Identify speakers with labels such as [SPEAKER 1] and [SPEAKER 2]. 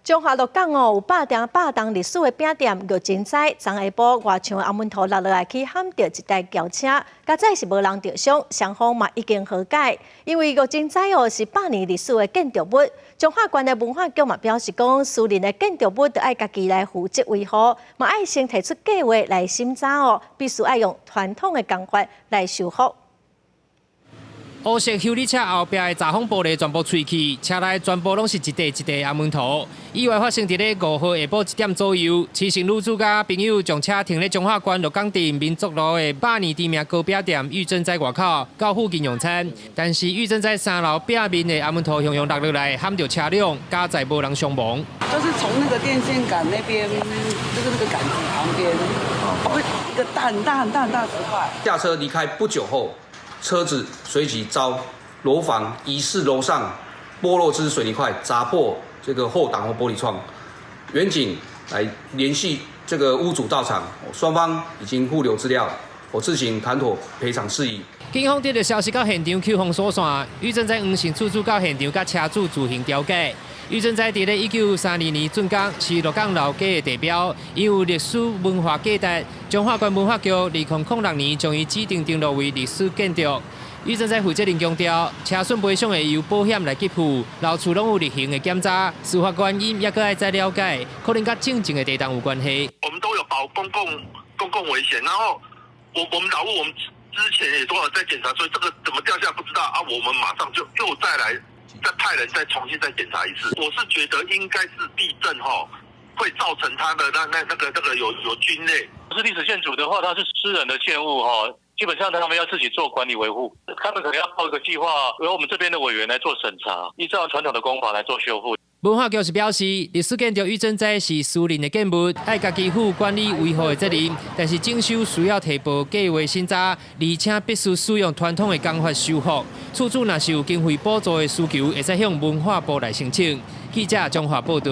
[SPEAKER 1] 中华鹿港有百档历史的饼店玉珍斋，昨下晡外墙阿门头落来去喊到一台轿车，加载是无人着伤，双方嘛已经和解。因为玉珍斋是100年历史的建筑物，中华县的文化局嘛表示讲，私人的建筑物都爱家己来负责维护，嘛爱先提出计划来审查哦，必须爱用传统的工法来修复。
[SPEAKER 2] 黑色修理车后壁的闸风玻璃全部碎去，车内全部拢是一块阿门头。意外发生伫咧5号下晡1点左右，骑乘女子甲朋友将车停咧中华县鹿港镇民族路的100年知名糕饼店玉珍斋外口，到附近用餐。但是玉珍斋3楼壁面的阿门头向落来，撼到车辆，加载无人伤亡。
[SPEAKER 3] 就是从那个电线杆那边，就是那个杆子旁边，会一个很大石块。
[SPEAKER 4] 下车离开不久后。 车子随即遭楼房疑似楼上剥落之水泥块砸破这个后挡风玻璃窗，远警来联系这个屋主到场，双方已经互留资料，我自行谈妥赔偿事宜。
[SPEAKER 2] 警方得到消息到现场扣封锁线，玉珍斋黄姓出租到现场，甲车主自行调解。 玉珍斋伫咧1932年竣工，是鹿港老街的地标，因有历史文化价值。中华县文化局2006年将伊指定登录为历史建筑。玉珍斋负责人强调，车损赔偿会由保险来给付，老厝拢有例行的检查，事发原因也搁爱再了解，可能甲正正的地档有关系。
[SPEAKER 5] 我们都有保公共危险，然后我们老屋我们之前也都有在检查，所以这个怎么掉下不知道啊，我们马上就又再来。 再派人再重新再检查一次，我是觉得应该是地震会造成它的那个有菌类。
[SPEAKER 6] 是历史建筑的话，它是私人的建物基本上他们要自己做管理维护，他们可能要报一个计划，由我们这边的委员来做审查，依照传统的工法来做修复。
[SPEAKER 2] 文化局是表示，历史建筑玉珍斋是私人的建物，爱家己负管理维护的责任。但是征收需要提报计划审查，而且必须使用传统的工法修复。厝主若是有经费补助的需求，会使向文化部来申请。记者中华报道。